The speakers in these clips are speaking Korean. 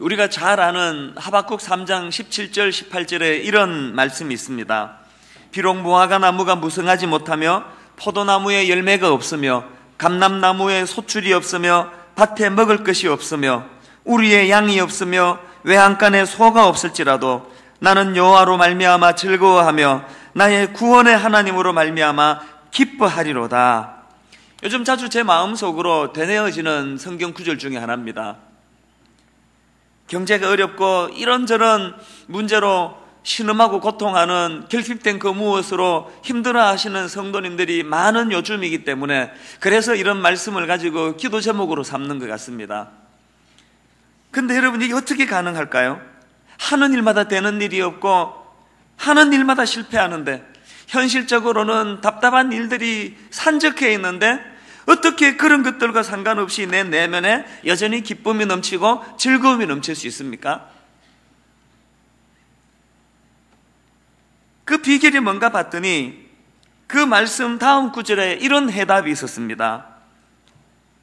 우리가 잘 아는 하박국 3장 17절 18절에 이런 말씀이 있습니다. 비록 무화과 나무가 무성하지 못하며 포도나무에 열매가 없으며 감람나무에 소출이 없으며 밭에 먹을 것이 없으며 우리의 양이 없으며 외양간에 소가 없을지라도 나는 여호와로 말미암아 즐거워하며 나의 구원의 하나님으로 말미암아 기뻐하리로다. 요즘 자주 제 마음속으로 되뇌어지는 성경 구절 중에 하나입니다. 경제가 어렵고 이런저런 문제로 신음하고 고통하는 결핍된 그 무엇으로 힘들어하시는 성도님들이 많은 요즘이기 때문에 그래서 이런 말씀을 가지고 기도 제목으로 삼는 것 같습니다. 근데 여러분, 이게 어떻게 가능할까요? 하는 일마다 되는 일이 없고 하는 일마다 실패하는데 현실적으로는 답답한 일들이 산적해 있는데 어떻게 그런 것들과 상관없이 내 내면에 여전히 기쁨이 넘치고 즐거움이 넘칠 수 있습니까? 그 비결이 뭔가 봤더니 그 말씀 다음 구절에 이런 해답이 있었습니다.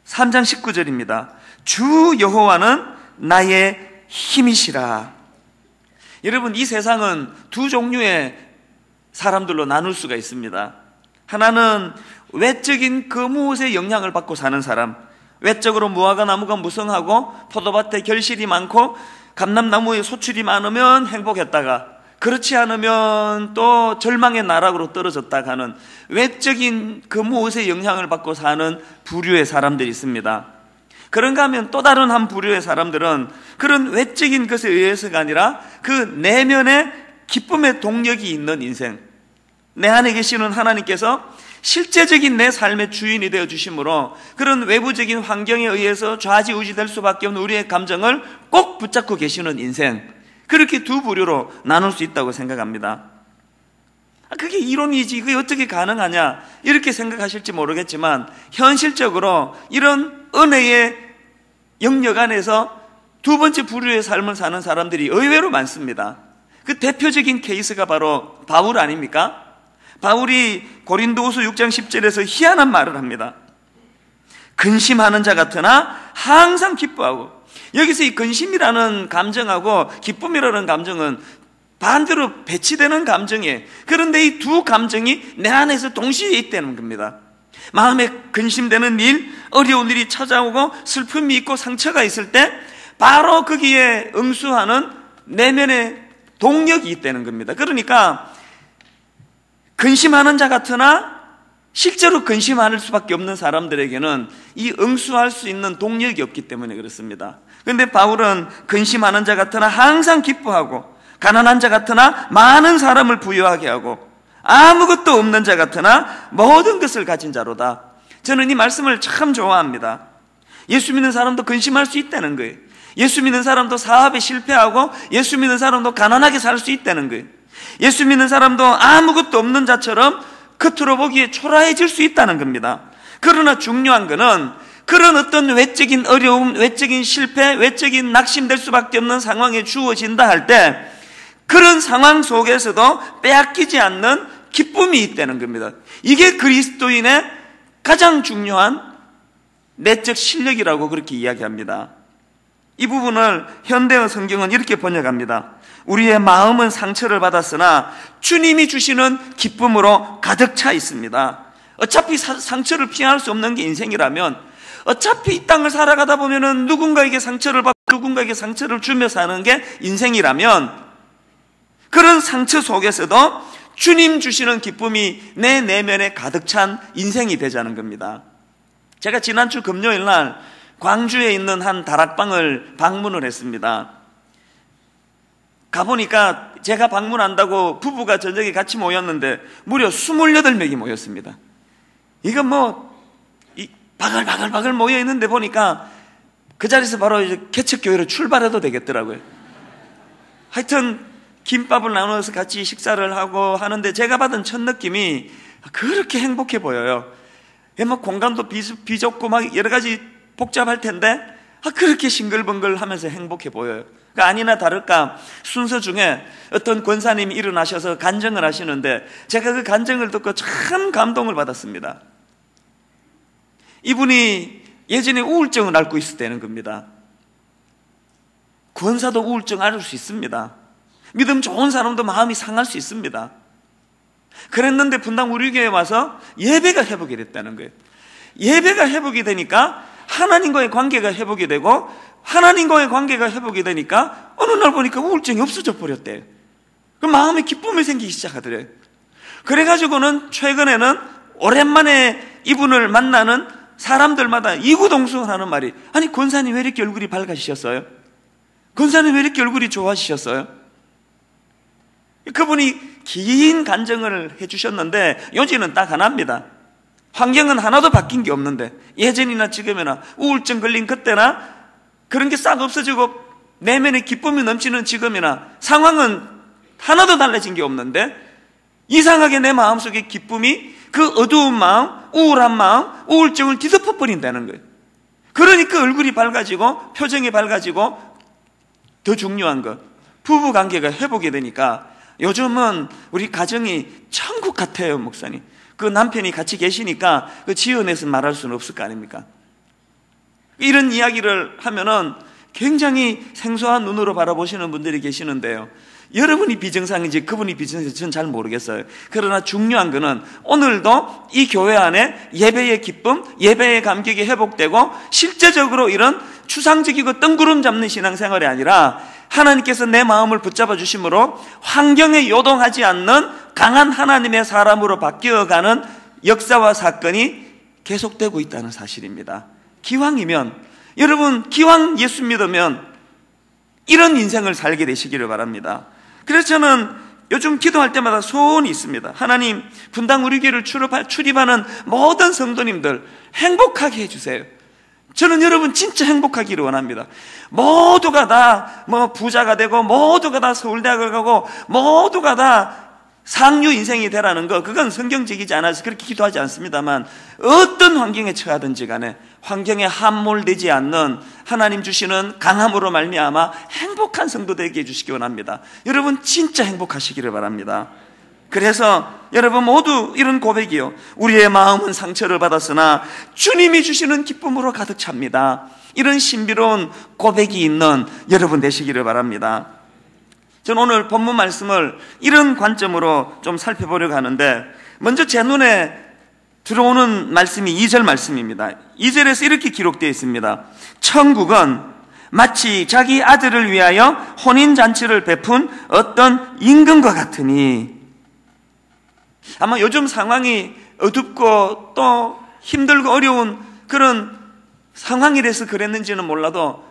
3장 19절입니다. 주 여호와는 나의 힘이시라. 여러분, 이 세상은 두 종류의 사람들로 나눌 수가 있습니다. 하나는 외적인 그 무엇에 영향을 받고 사는 사람, 외적으로 무화과 나무가 무성하고 포도밭에 결실이 많고 감람나무에 소출이 많으면 행복했다가 그렇지 않으면 또 절망의 나락으로 떨어졌다가 하는 외적인 그 무엇에 영향을 받고 사는 부류의 사람들이 있습니다. 그런가 하면 또 다른 한 부류의 사람들은 그런 외적인 것에 의해서가 아니라 그 내면의 기쁨의 동력이 있는 인생, 내 안에 계시는 하나님께서 실제적인 내 삶의 주인이 되어 주심으로 그런 외부적인 환경에 의해서 좌지우지될 수밖에 없는 우리의 감정을 꼭 붙잡고 계시는 인생, 그렇게 두 부류로 나눌 수 있다고 생각합니다. 그게 이론이지 그게 어떻게 가능하냐 이렇게 생각하실지 모르겠지만 현실적으로 이런 은혜의 영역 안에서 두 번째 부류의 삶을 사는 사람들이 의외로 많습니다. 그 대표적인 케이스가 바로 바울 아닙니까? 바울이 고린도후서 6장 10절에서 희한한 말을 합니다. 근심하는 자 같으나 항상 기뻐하고, 여기서 이 근심이라는 감정하고 기쁨이라는 감정은 반대로 배치되는 감정이에요. 그런데 이 두 감정이 내 안에서 동시에 있다는 겁니다. 마음에 근심되는 일, 어려운 일이 찾아오고 슬픔이 있고 상처가 있을 때 바로 거기에 응수하는 내면의 동력이 있다는 겁니다. 그러니까 근심하는 자 같으나 실제로 근심할 수밖에 없는 사람들에게는 이 응수할 수 있는 동력이 없기 때문에 그렇습니다. 그런데 바울은 근심하는 자 같으나 항상 기뻐하고, 가난한 자 같으나 많은 사람을 부유하게 하고, 아무것도 없는 자 같으나 모든 것을 가진 자로다. 저는 이 말씀을 참 좋아합니다. 예수 믿는 사람도 근심할 수 있다는 거예요. 예수 믿는 사람도 사업에 실패하고 예수 믿는 사람도 가난하게 살 수 있다는 거예요. 예수 믿는 사람도 아무것도 없는 자처럼 겉으로 보기에 초라해질 수 있다는 겁니다. 그러나 중요한 것은 그런 어떤 외적인 어려움, 외적인 실패, 외적인 낙심될 수밖에 없는 상황에 주어진다 할 때 그런 상황 속에서도 빼앗기지 않는 기쁨이 있다는 겁니다. 이게 그리스도인의 가장 중요한 내적 실력이라고 그렇게 이야기합니다. 이 부분을 현대어 성경은 이렇게 번역합니다. 우리의 마음은 상처를 받았으나 주님이 주시는 기쁨으로 가득 차 있습니다. 어차피 상처를 피할 수 없는 게 인생이라면, 어차피 이 땅을 살아가다 보면은 누군가에게 상처를 받고 누군가에게 상처를 주며 사는 게 인생이라면, 그런 상처 속에서도 주님 주시는 기쁨이 내 내면에 가득 찬 인생이 되자는 겁니다. 제가 지난주 금요일 날 광주에 있는 한 다락방을 방문을 했습니다. 가보니까 제가 방문한다고 부부가 저녁에 같이 모였는데 무려 28명이 모였습니다. 이건 바글바글 모여있는데 보니까 그 자리에서 바로 이제 개척교회로 출발해도 되겠더라고요. 하여튼 김밥을 나눠서 같이 식사를 하고 하는데 제가 받은 첫 느낌이 그렇게 행복해 보여요. 공간도 비좁고 막 여러 가지 복잡할 텐데 그렇게 싱글벙글 하면서 행복해 보여요. 그러니까 아니나 다를까 순서 중에 어떤 권사님이 일어나셔서 간증을 하시는데 제가 그 간증을 듣고 참 감동을 받았습니다. 이분이 예전에 우울증을 앓고 있었다는 겁니다. 권사도 우울증 앓을 수 있습니다. 믿음 좋은 사람도 마음이 상할 수 있습니다. 그랬는데 분당 우리 교회에 와서 예배가 회복이 됐다는 거예요. 예배가 회복이 되니까 하나님과의 관계가 회복이 되고, 하나님과의 관계가 회복이 되니까 어느 날 보니까 우울증이 없어져 버렸대요. 그 마음에 기쁨이 생기기 시작하더래요. 그래가지고는 최근에는 오랜만에 이분을 만나는 사람들마다 이구동성하는 말이, 아니 권사님 왜 이렇게 얼굴이 밝아지셨어요? 권사님 왜 이렇게 얼굴이 좋아지셨어요? 그분이 긴 간증을 해주셨는데 요지는 딱 하나입니다. 환경은 하나도 바뀐 게 없는데, 예전이나 지금이나 우울증 걸린 그때나 그런 게 싹 없어지고 내면에 기쁨이 넘치는 지금이나 상황은 하나도 달라진 게 없는데, 이상하게 내 마음속에 기쁨이 그 어두운 마음, 우울한 마음, 우울증을 뒤덮어 버린다는 거예요. 그러니까 얼굴이 밝아지고 표정이 밝아지고, 더 중요한 것, 부부 관계가 회복이 되니까 요즘은 우리 가정이 천국 같아요. 목사님, 그 남편이 같이 계시니까 그 지어내서 말할 수는 없을 거 아닙니까? 이런 이야기를 하면은 굉장히 생소한 눈으로 바라보시는 분들이 계시는데요, 여러분이 비정상인지 그분이 비정상인지 저는 잘 모르겠어요. 그러나 중요한 것은 오늘도 이 교회 안에 예배의 기쁨, 예배의 감격이 회복되고, 실제적으로 이런 추상적이고 뜬구름 잡는 신앙생활이 아니라 하나님께서 내 마음을 붙잡아 주심으로 환경에 요동하지 않는 강한 하나님의 사람으로 바뀌어가는 역사와 사건이 계속되고 있다는 사실입니다. 기왕이면, 여러분 기왕 예수 믿으면 이런 인생을 살게 되시기를 바랍니다. 그래서 저는 요즘 기도할 때마다 소원이 있습니다. 하나님, 분당 우리 교회를 출입하는 모든 성도님들 행복하게 해주세요. 저는 여러분 진짜 행복하기를 원합니다. 모두가 다 부자가 되고, 모두가 다 서울대학을 가고, 모두가 다 상류 인생이 되라는 거, 그건 성경적이지 않아서 그렇게 기도하지 않습니다만, 어떤 환경에 처하든지 간에 환경에 함몰되지 않는 하나님 주시는 강함으로 말미암아 행복한 성도 되게 해주시기 원합니다. 여러분 진짜 행복하시기를 바랍니다. 그래서 여러분 모두 이런 고백이요, 우리의 마음은 상처를 받았으나 주님이 주시는 기쁨으로 가득 찹니다. 이런 신비로운 고백이 있는 여러분 되시기를 바랍니다. 저는 오늘 본문 말씀을 이런 관점으로 좀 살펴보려고 하는데, 먼저 제 눈에 들어오는 말씀이 2절 말씀입니다. 2절에서 이렇게 기록되어 있습니다. 천국은 마치 자기 아들을 위하여 혼인잔치를 베푼 어떤 임금과 같으니. 아마 요즘 상황이 어둡고 또 힘들고 어려운 그런 상황이라서 그랬는지는 몰라도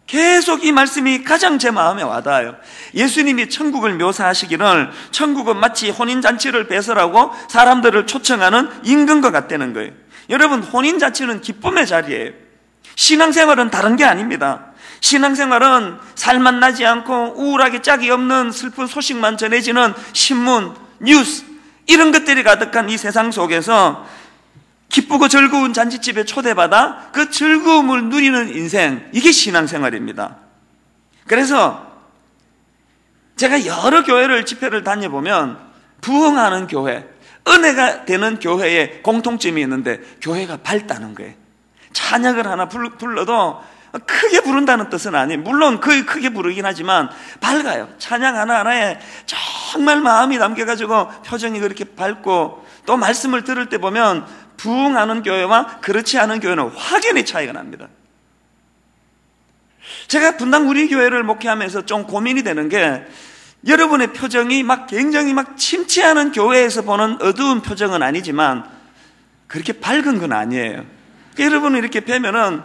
계속 이 말씀이 가장 제 마음에 와닿아요. 예수님이 천국을 묘사하시기를 천국은 마치 혼인잔치를 배설하고 사람들을 초청하는 임금과 같다는 거예요. 여러분, 혼인잔치는 기쁨의 자리예요. 신앙생활은 다른 게 아닙니다. 신앙생활은 살만 나지 않고 우울하게 짝이 없는 슬픈 소식만 전해지는 신문, 뉴스, 이런 것들이 가득한 이 세상 속에서 기쁘고 즐거운 잔치집에 초대받아 그 즐거움을 누리는 인생, 이게 신앙생활입니다. 그래서 제가 여러 교회를 집회를 다녀보면 부흥하는 교회, 은혜가 되는 교회에 공통점이 있는데 교회가 밝다는 거예요. 찬양을 하나 불러도 크게 부른다는 뜻은 아니에요. 물론 거의 크게 부르긴 하지만 밝아요. 찬양 하나하나에 정말 마음이 담겨가지고 표정이 그렇게 밝고, 또 말씀을 들을 때 보면 부흥하는 교회와 그렇지 않은 교회는 확연히 차이가 납니다. 제가 분당 우리 교회를 목회하면서 좀 고민이 되는 게, 여러분의 표정이 굉장히 침체하는 교회에서 보는 어두운 표정은 아니지만 그렇게 밝은 건 아니에요. 여러분을 이렇게 뵈면은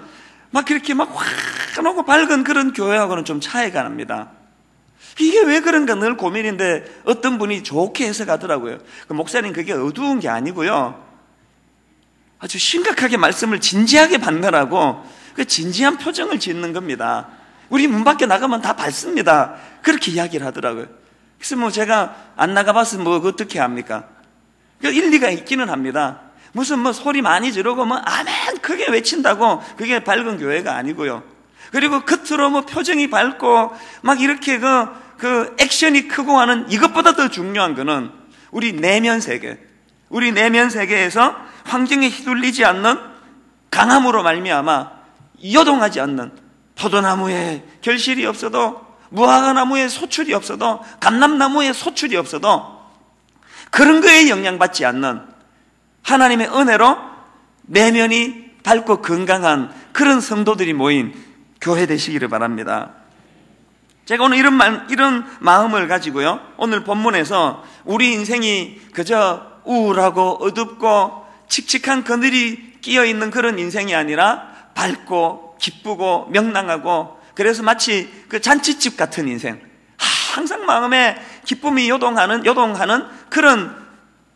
그렇게 환하고 밝은 그런 교회하고는 좀 차이가 납니다. 이게 왜 그런가 늘 고민인데, 어떤 분이 좋게 해석하더라고요. 목사님, 그게 어두운 게 아니고요, 아주 심각하게 말씀을 진지하게 받느라고 그 진지한 표정을 짓는 겁니다. 우리 문 밖에 나가면 다 밝습니다. 그렇게 이야기를 하더라고요. 그래서 제가 안 나가봐서 어떻게 합니까? 일리가 있기는 합니다. 무슨 소리 많이 지르고 아멘 크게 외친다고 그게 밝은 교회가 아니고요. 그리고 겉으로 표정이 밝고 이렇게 그 액션이 크고 하는, 이것보다 더 중요한 거는 우리 내면 세계, 우리 내면 세계에서 환경에 휘둘리지 않는 강함으로 말미암아 요동하지 않는 포도나무에 결실이 없어도, 무화과나무에 소출이 없어도, 감람나무에 소출이 없어도 그런 거에 영향받지 않는 하나님의 은혜로 내면이 밝고 건강한 그런 성도들이 모인 교회 되시기를 바랍니다. 제가 오늘 이런 마음을 가지고요, 오늘 본문에서 우리 인생이 그저 우울하고 어둡고 칙칙한 그늘이 끼어있는 그런 인생이 아니라 밝고 기쁘고 명랑하고, 그래서 마치 그 잔치집 같은 인생, 항상 마음에 기쁨이 요동하는 그런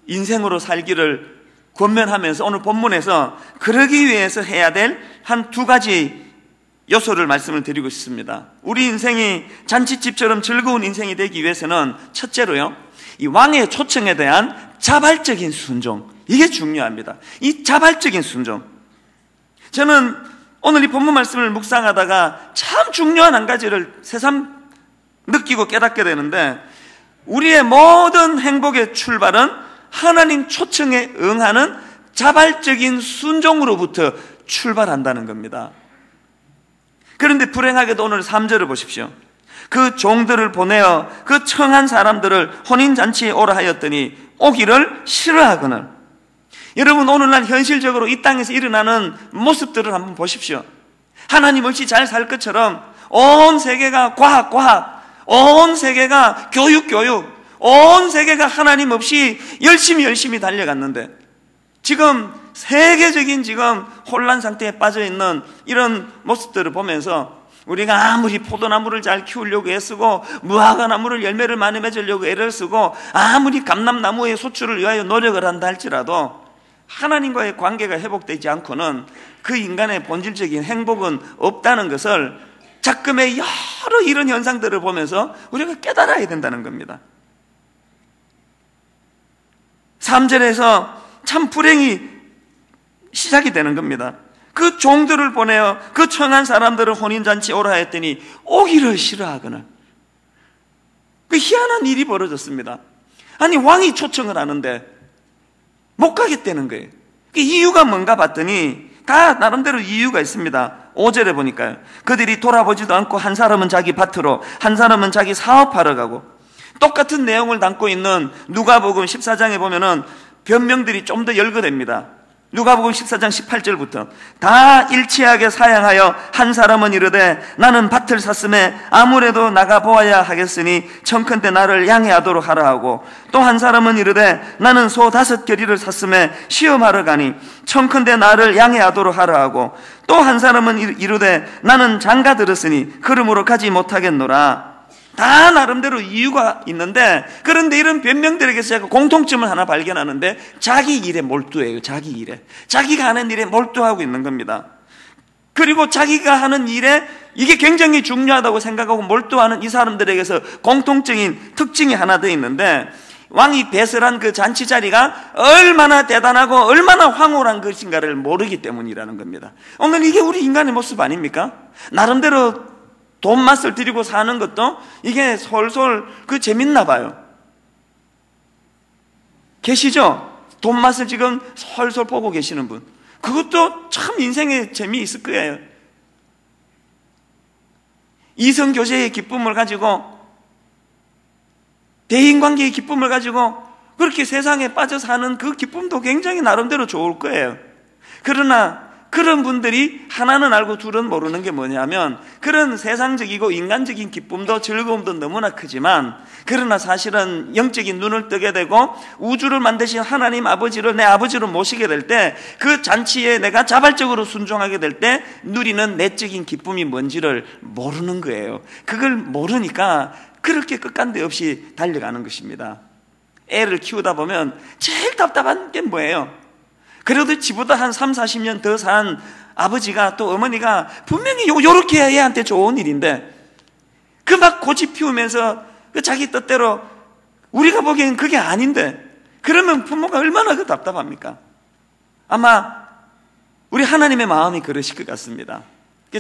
인생으로 살기를 권면하면서 오늘 본문에서 그러기 위해서 해야 될 한 두 가지 요소를 말씀을 드리고 싶습니다. 우리 인생이 잔치집처럼 즐거운 인생이 되기 위해서는 첫째로요, 이 왕의 초청에 대한 자발적인 순종, 이게 중요합니다. 이 자발적인 순종. 저는 오늘 이 본문 말씀을 묵상하다가 참 중요한 한 가지를 새삼 느끼고 깨닫게 되는데, 우리의 모든 행복의 출발은 하나님 초청에 응하는 자발적인 순종으로부터 출발한다는 겁니다. 그런데 불행하게도 오늘 3절을 보십시오. 그 종들을 보내어 그 청한 사람들을 혼인잔치에 오라 하였더니 오기를 싫어하거늘. 여러분, 오늘날 현실적으로 이 땅에서 일어나는 모습들을 한번 보십시오. 하나님 없이 잘 살 것처럼 온 세계가 과학, 온 세계가 교육, 온 세계가 하나님 없이 열심히 달려갔는데, 지금 세계적인 혼란 상태에 빠져 있는 이런 모습들을 보면서 우리가 아무리 포도나무를 잘 키우려고 애쓰고 무화과나무를 열매를 많이 맺으려고 애를 쓰고 아무리 감람나무의 소출을 위하여 노력을 한다 할지라도 하나님과의 관계가 회복되지 않고는 그 인간의 본질적인 행복은 없다는 것을 작금의 여러 이런 현상들을 보면서 우리가 깨달아야 된다는 겁니다. 3절에서 참 불행이 시작이 되는 겁니다. 그 종들을 보내어 그 청한 사람들을 혼인잔치에 오라 했더니 오기를 싫어하거늘. 그 희한한 일이 벌어졌습니다. 아니, 왕이 초청을 하는데 못 가겠다는 거예요. 그 이유가 뭔가 봤더니 다 나름대로 이유가 있습니다. 5절에 보니까요, 그들이 돌아보지도 않고 한 사람은 자기 밭으로, 한 사람은 자기 사업하러 가고, 똑같은 내용을 담고 있는 누가복음 14장에 보면은 변명들이 좀 더 열거됩니다. 누가복음 14장 18절부터 다 일치하게 사양하여 한 사람은 이르되 나는 밭을 샀음에 아무래도 나가 보아야 하겠으니 청컨대 나를 양해하도록 하라 하고, 또 한 사람은 이르되 나는 소 5겨리를 샀음에 시험하러 가니 청컨대 나를 양해하도록 하라 하고, 또 한 사람은 이르되 나는 장가 들었으니 그러므로 가지 못하겠노라. 다 나름대로 이유가 있는데, 그런데 이런 변명들에게서 제가 공통점을 하나 발견하는데, 자기 일에 몰두해요. 자기 일에. 자기가 하는 일에 몰두하고 있는 겁니다. 그리고 자기가 하는 일에 이게 굉장히 중요하다고 생각하고 몰두하는 이 사람들에게서 공통적인 특징이 하나 더 있는데, 왕이 배설한 그 잔치 자리가 얼마나 대단하고 얼마나 황홀한 것인가를 모르기 때문이라는 겁니다. 오늘 이게 우리 인간의 모습 아닙니까? 나름대로 돈 맛을 들이고 사는 것도 이게 솔솔 재밌나 봐요. 계시죠? 돈 맛을 지금 솔솔 보고 계시는 분. 그것도 참 인생에 재미있을 거예요. 이성교제의 기쁨을 가지고, 대인관계의 기쁨을 가지고 그렇게 세상에 빠져 사는 그 기쁨도 굉장히 나름대로 좋을 거예요. 그러나 그런 분들이 하나는 알고 둘은 모르는 게 뭐냐면, 그런 세상적이고 인간적인 기쁨도 즐거움도 너무나 크지만, 그러나 사실은 영적인 눈을 뜨게 되고 우주를 만드신 하나님 아버지를 내 아버지로 모시게 될 때, 그 잔치에 내가 자발적으로 순종하게 될 때 누리는 내적인 기쁨이 뭔지를 모르는 거예요. 그걸 모르니까 그렇게 끝간데 없이 달려가는 것입니다. 애를 키우다 보면 제일 답답한 게 뭐예요? 그래도 지보다 한 3, 40년 더 산 아버지가, 또 어머니가 분명히 요렇게 해야 얘한테 좋은 일인데, 그 막 고집 피우면서 그 자기 뜻대로, 우리가 보기엔 그게 아닌데, 그러면 부모가 얼마나 그 답답합니까? 아마 우리 하나님의 마음이 그러실 것 같습니다.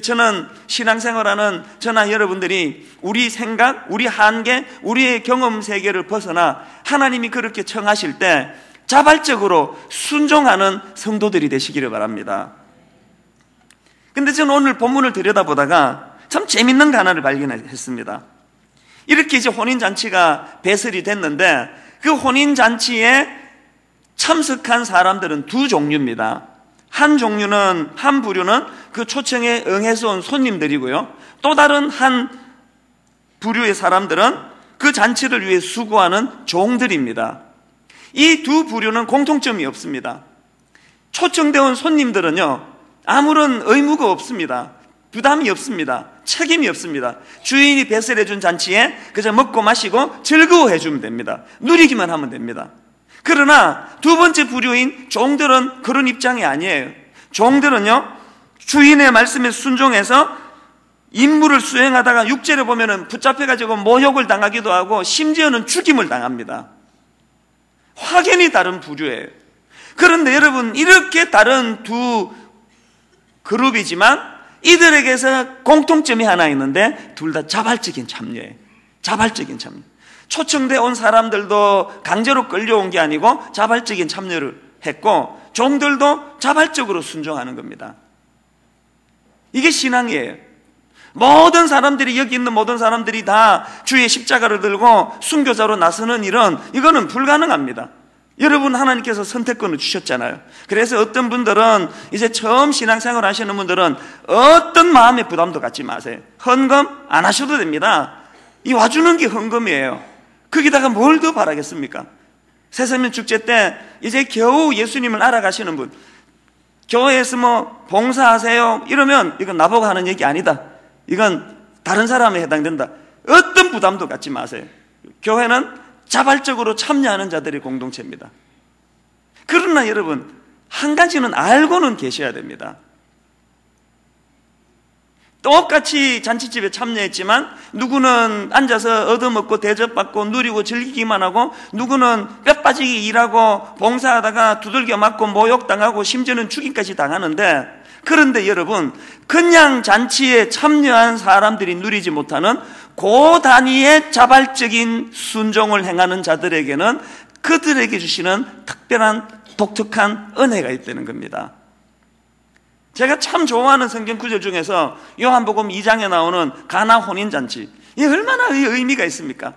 저는 신앙생활하는 저나 여러분들이 우리 생각, 우리 한계, 우리의 경험 세계를 벗어나 하나님이 그렇게 청하실 때 자발적으로 순종하는 성도들이 되시기를 바랍니다. 근데 저는 오늘 본문을 들여다보다가 참 재밌는 가나를 발견했습니다. 이렇게 이제 혼인잔치가 배설이 됐는데 그 혼인잔치에 참석한 사람들은 두 종류입니다. 한 부류는 그 초청에 응해서 온 손님들이고요. 또 다른 한 부류의 사람들은 그 잔치를 위해 수고하는 종들입니다. 이 두 부류는 공통점이 없습니다. 초청되어 온 손님들은요, 아무런 의무가 없습니다. 부담이 없습니다. 책임이 없습니다. 주인이 배설해준 잔치에 그저 먹고 마시고 즐거워해주면 됩니다. 누리기만 하면 됩니다. 그러나 두 번째 부류인 종들은 그런 입장이 아니에요. 종들은요, 주인의 말씀에 순종해서 임무를 수행하다가 6절에 보면은 붙잡혀가지고 모욕을 당하기도 하고 심지어는 죽임을 당합니다. 확연히 다른 부류예요. 그런데 여러분, 이렇게 다른 두 그룹이지만 이들에게서 공통점이 하나 있는데 둘 다 자발적인 참여예요. 자발적인 참여. 초청돼 온 사람들도 강제로 끌려온 게 아니고 자발적인 참여를 했고 종들도 자발적으로 순종하는 겁니다. 이게 신앙이에요. 모든 사람들이, 여기 있는 모든 사람들이 다 주의 십자가를 들고 순교자로 나서는 일은, 이거는 불가능합니다. 여러분, 하나님께서 선택권을 주셨잖아요. 그래서 어떤 분들은, 이제 처음 신앙생활 하시는 분들은 어떤 마음의 부담도 갖지 마세요. 헌금 안 하셔도 됩니다. 이 와주는 게 헌금이에요. 거기다가 뭘 더 바라겠습니까? 새서면 축제 때 이제 겨우 예수님을 알아가시는 분, 교회에서 뭐 봉사하세요 이러면 이건 나보고 하는 얘기 아니다. 이건 다른 사람에 해당된다. 어떤 부담도 갖지 마세요. 교회는 자발적으로 참여하는 자들의 공동체입니다. 그러나 여러분, 한 가지는 알고는 계셔야 됩니다. 똑같이 잔치집에 참여했지만 누구는 앉아서 얻어먹고 대접받고 누리고 즐기기만 하고, 누구는 뼈 빠지게 일하고 봉사하다가 두들겨 맞고 모욕당하고 심지어는 죽임까지 당하는데, 그런데 여러분, 그냥 잔치에 참여한 사람들이 누리지 못하는 고단위의 자발적인 순종을 행하는 자들에게는 그들에게 주시는 특별한 독특한 은혜가 있다는 겁니다. 제가 참 좋아하는 성경 구절 중에서 요한복음 2장에 나오는 가나 혼인잔치, 이게 얼마나 의미가 있습니까?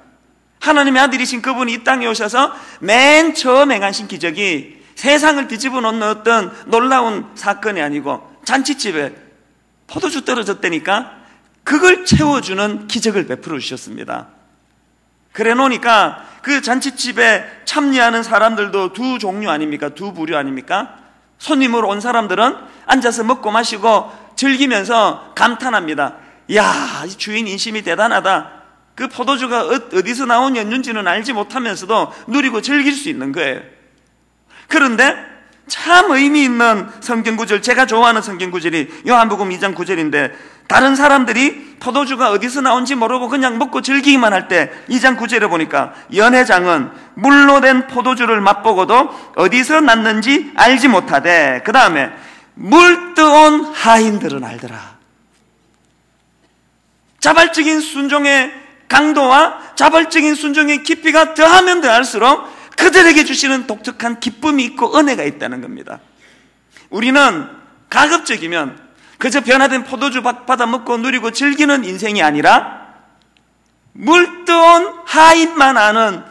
하나님의 아들이신 그분이 이 땅에 오셔서 맨 처음 행하신 기적이 세상을 뒤집어 놓는 어떤 놀라운 사건이 아니고 잔치집에 포도주 떨어졌다니까 그걸 채워주는 기적을 베풀어 주셨습니다. 그래 놓으니까 그 잔치집에 참여하는 사람들도 두 종류 아닙니까? 두 부류 아닙니까? 손님으로 온 사람들은 앉아서 먹고 마시고 즐기면서 감탄합니다. 이야, 이 주인 인심이 대단하다. 그 포도주가 어디서 나온 연륜지는 알지 못하면서도 누리고 즐길 수 있는 거예요. 그런데 참 의미 있는 성경구절, 제가 좋아하는 성경구절이 요한복음 2장 9절인데, 다른 사람들이 포도주가 어디서 나온지 모르고 그냥 먹고 즐기기만 할 때 2장 9절에 보니까 연회장은 물로 된 포도주를 맛보고도 어디서 났는지 알지 못하되, 그 다음에 물떠온 하인들은 알더라. 자발적인 순종의 강도와 자발적인 순종의 깊이가 더하면 더할수록 그들에게 주시는 독특한 기쁨이 있고 은혜가 있다는 겁니다. 우리는 가급적이면 그저 변화된 포도주 받아 먹고 누리고 즐기는 인생이 아니라 물떠온 하인만 아는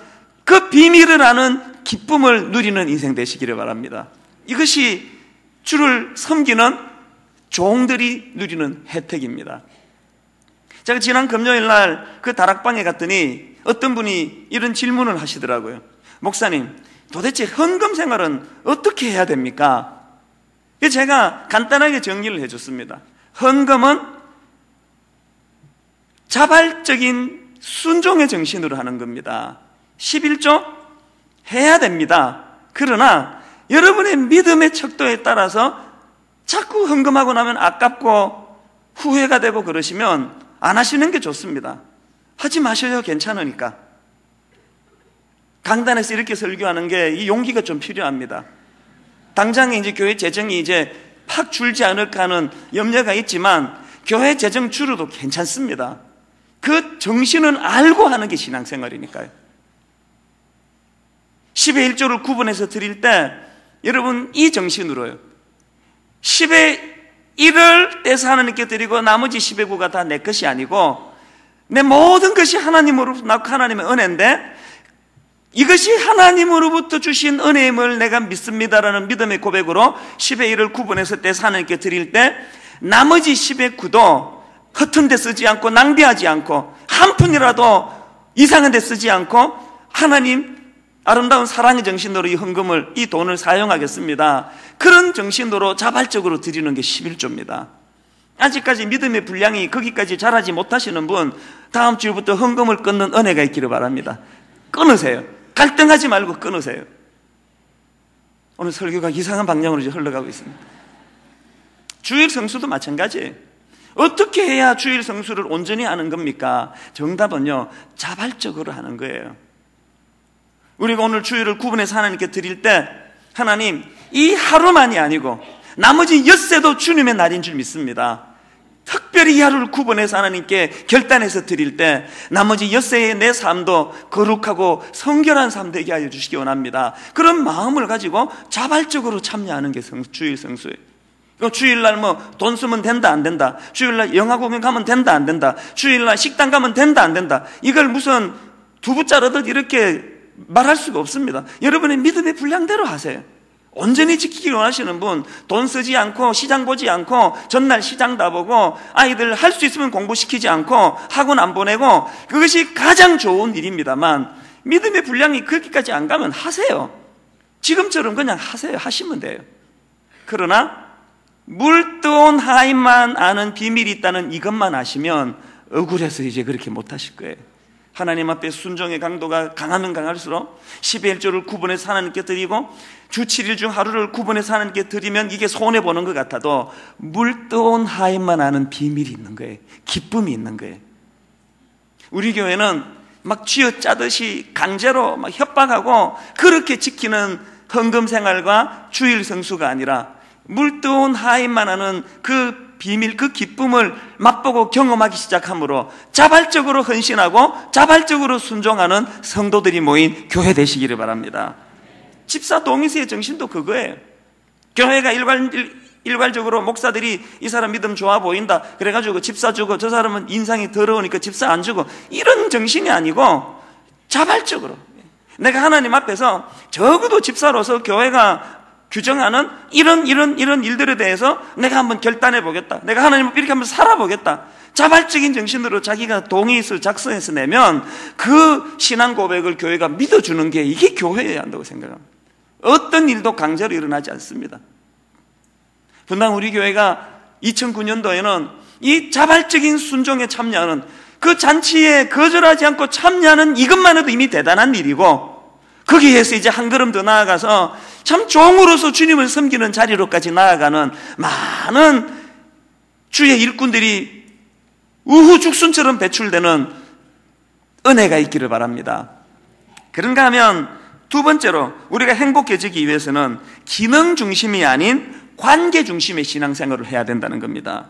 그 비밀을 아는 기쁨을 누리는 인생 되시기를 바랍니다. 이것이 주를 섬기는 종들이 누리는 혜택입니다. 제가 지난 금요일 날 그 다락방에 갔더니 어떤 분이 이런 질문을 하시더라고요. 목사님, 도대체 헌금 생활은 어떻게 해야 됩니까? 제가 간단하게 정리를 해줬습니다. 헌금은 자발적인 순종의 정신으로 하는 겁니다. 11조 해야 됩니다. 그러나 여러분의 믿음의 척도에 따라서 자꾸 헌금하고 나면 아깝고 후회가 되고 그러시면 안 하시는 게 좋습니다. 하지 마셔요. 괜찮으니까. 강단에서 이렇게 설교하는 게 이 용기가 좀 필요합니다. 당장에 이제 교회 재정이 이제 팍 줄지 않을까 하는 염려가 있지만 교회 재정 줄어도 괜찮습니다. 그 정신은 알고 하는 게 신앙생활이니까요. 10의 1조를 구분해서 드릴 때 여러분 이 정신으로요. 10의 1을 떼서 하나님께 드리고 나머지 10의 9가 다 내 것이 아니고 내 모든 것이 하나님으로부터 나고 하나님의 은혜인데 이것이 하나님으로부터 주신 은혜임을 내가 믿습니다라는 믿음의 고백으로 10의 1을 구분해서 떼서 하나님께 드릴 때 나머지 10의 9도 허튼 데 쓰지 않고 낭비하지 않고 한 푼이라도 이상한 데 쓰지 않고 하나님 아름다운 사랑의 정신으로 이 헌금을, 이 돈을 사용하겠습니다. 그런 정신으로 자발적으로 드리는 게 11조입니다. 아직까지 믿음의 분량이 거기까지 자라지 못하시는 분, 다음 주부터 헌금을 끊는 은혜가 있기를 바랍니다. 끊으세요. 갈등하지 말고 끊으세요. 오늘 설교가 이상한 방향으로 이제 흘러가고 있습니다. 주일 성수도 마찬가지예요. 어떻게 해야 주일 성수를 온전히 하는 겁니까? 정답은요, 자발적으로 하는 거예요. 우리가 오늘 주일을 구분해서 하나님께 드릴 때 하나님, 이 하루만이 아니고 나머지 엿새도 주님의 날인 줄 믿습니다. 특별히 이 하루를 구분해서 하나님께 결단해서 드릴 때 나머지 엿새의 내 삶도 거룩하고 성결한 삶 되게 하여 주시기 원합니다. 그런 마음을 가지고 자발적으로 참여하는 게 주일 성수예요. 주일날 돈 쓰면 된다 안 된다, 주일날 영화 공연 가면 된다 안 된다, 주일날 식당 가면 된다 안 된다, 이걸 무슨 두부 자르듯 이렇게 말할 수가 없습니다. 여러분의 믿음의 분량대로 하세요. 온전히 지키기 원하시는 분, 돈 쓰지 않고 시장 보지 않고 전날 시장 다 보고 아이들 할 수 있으면 공부시키지 않고 학원 안 보내고, 그것이 가장 좋은 일입니다만 믿음의 분량이 그렇게까지 안 가면 하세요. 지금처럼 그냥 하세요. 하시면 돼요. 그러나 물뜨온 하인만 아는 비밀이 있다는 이것만 아시면 억울해서 이제 그렇게 못하실 거예요. 하나님 앞에 순종의 강도가 강하면 강할수록 10의 1조를 구분해서 하나님께 드리고 주 7일 중 하루를 구분해서 하나님께 드리면 이게 손해보는 것 같아도 물뜨온 하인만 아는 비밀이 있는 거예요. 기쁨이 있는 거예요. 우리 교회는 막 쥐어짜듯이 강제로 막 협박하고 그렇게 지키는 헌금 생활과 주일 성수가 아니라 물뜨온 하인만 아는 그 비밀, 그 기쁨을 맛보고 경험하기 시작함으로 자발적으로 헌신하고 자발적으로 순종하는 성도들이 모인 교회 되시기를 바랍니다. 집사 동의세의 정신도 그거예요. 교회가 일괄적으로 목사들이 이 사람 믿음 좋아 보인다 그래가지고 집사 주고 저 사람은 인상이 더러우니까 집사 안 주고 이런 정신이 아니고 자발적으로 내가 하나님 앞에서 적어도 집사로서 교회가 규정하는 이런 일들에 대해서 내가 한번 결단해 보겠다, 내가 하나님 이렇게 한번 살아보겠다, 자발적인 정신으로 자기가 동의서를 작성해서 내면 그 신앙 고백을 교회가 믿어주는 게 이게 교회여야 한다고 생각합니다. 어떤 일도 강제로 일어나지 않습니다. 분당 우리 교회가 2009년도에는 이 자발적인 순종에 참여하는, 그 잔치에 거절하지 않고 참여하는 이것만 해도 이미 대단한 일이고, 거기에서 이제 한 걸음 더 나아가서 참 종으로서 주님을 섬기는 자리로까지 나아가는 많은 주의 일꾼들이 우후죽순처럼 배출되는 은혜가 있기를 바랍니다. 그런가 하면 두 번째로 우리가 행복해지기 위해서는 기능 중심이 아닌 관계 중심의 신앙생활을 해야 된다는 겁니다.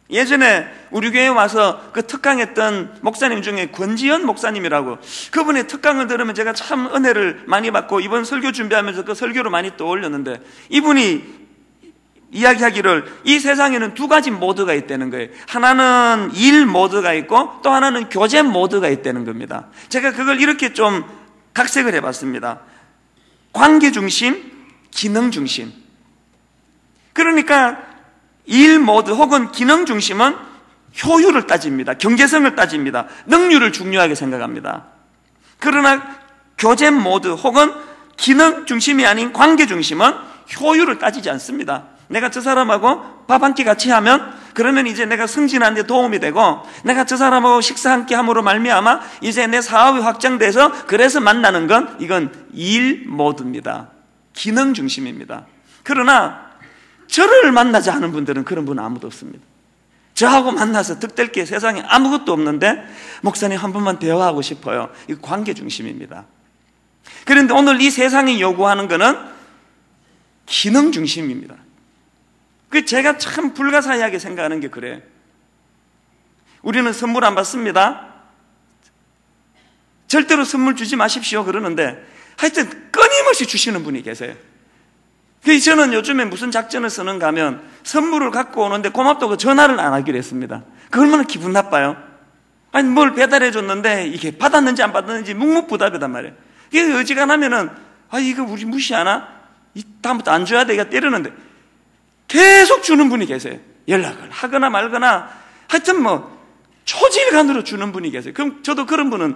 예전에 우리 교회에 와서 그 특강했던 목사님 중에 권지현 목사님이라고, 그분의 특강을 들으면 제가 참 은혜를 많이 받고 이번 설교 준비하면서 그 설교를 많이 떠올렸는데, 이분이 이야기하기를 이 세상에는 두 가지 모드가 있다는 거예요. 하나는 일 모드가 있고 또 하나는 교제 모드가 있다는 겁니다. 제가 그걸 이렇게 좀 각색을 해봤습니다. 관계 중심, 기능 중심. 그러니까 일 모드 혹은 기능 중심은 효율을 따집니다. 경제성을 따집니다. 능률을 중요하게 생각합니다. 그러나 교제 모드 혹은 기능 중심이 아닌 관계 중심은 효율을 따지지 않습니다. 내가 저 사람하고 밥 한 끼 같이 하면 그러면 이제 내가 승진하는 데 도움이 되고, 내가 저 사람하고 식사 한 끼 함으로 말미암아 이제 내 사업이 확장돼서 그래서 만나는 건 이건 일 모드입니다. 기능 중심입니다. 그러나 저를 만나지 않은 분들은 그런 분은 아무도 없습니다. 저하고 만나서 득될 게 세상에 아무것도 없는데 목사님 한 번만 대화하고 싶어요. 이거 관계 중심입니다. 그런데 오늘 이 세상이 요구하는 것은 기능 중심입니다. 그 제가 참 불가사의하게 생각하는 게 그래요. 우리는 선물 안 받습니다. 절대로 선물 주지 마십시오 그러는데 하여튼 끊임없이 주시는 분이 계세요. 그래서 저는 요즘에 무슨 작전을 쓰는가 하면 선물을 갖고 오는데 고맙다고 전화를 안 하기로 했습니다. 그 얼마나 기분 나빠요? 아니, 뭘 배달해 줬는데 이게 받았는지 안 받았는지 묵묵부답이단 말이에요. 이게 어지간하면은, 이거 우리 무시하나? 다음부터 안 줘야 돼. 이거 때리는데 계속 주는 분이 계세요. 연락을 하거나 말거나 하여튼 뭐 초질간으로 주는 분이 계세요. 그럼 저도 그런 분은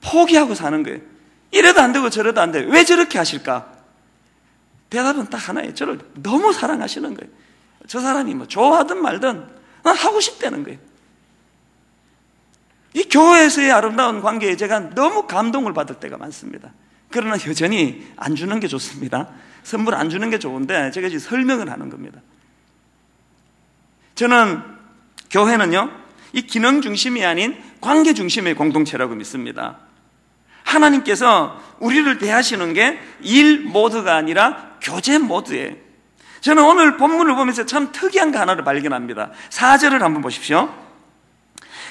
포기하고 사는 거예요. 이래도 안 되고 저래도 안 돼요. 왜 저렇게 하실까? 대답은 딱 하나예요. 저를 너무 사랑하시는 거예요. 저 사람이 뭐 좋아하든 말든 하고 싶다는 거예요. 이 교회에서의 아름다운 관계에 제가 너무 감동을 받을 때가 많습니다. 그러나 여전히 안 주는 게 좋습니다. 선물 안 주는 게 좋은데 제가 지금 설명을 하는 겁니다. 저는 교회는요, 이 기능 중심이 아닌 관계 중심의 공동체라고 믿습니다. 하나님께서 우리를 대하시는 게 일 모드가 아니라 교제 모드예요. 저는 오늘 본문을 보면서 참 특이한 거 하나를 발견합니다. 4절을 한번 보십시오.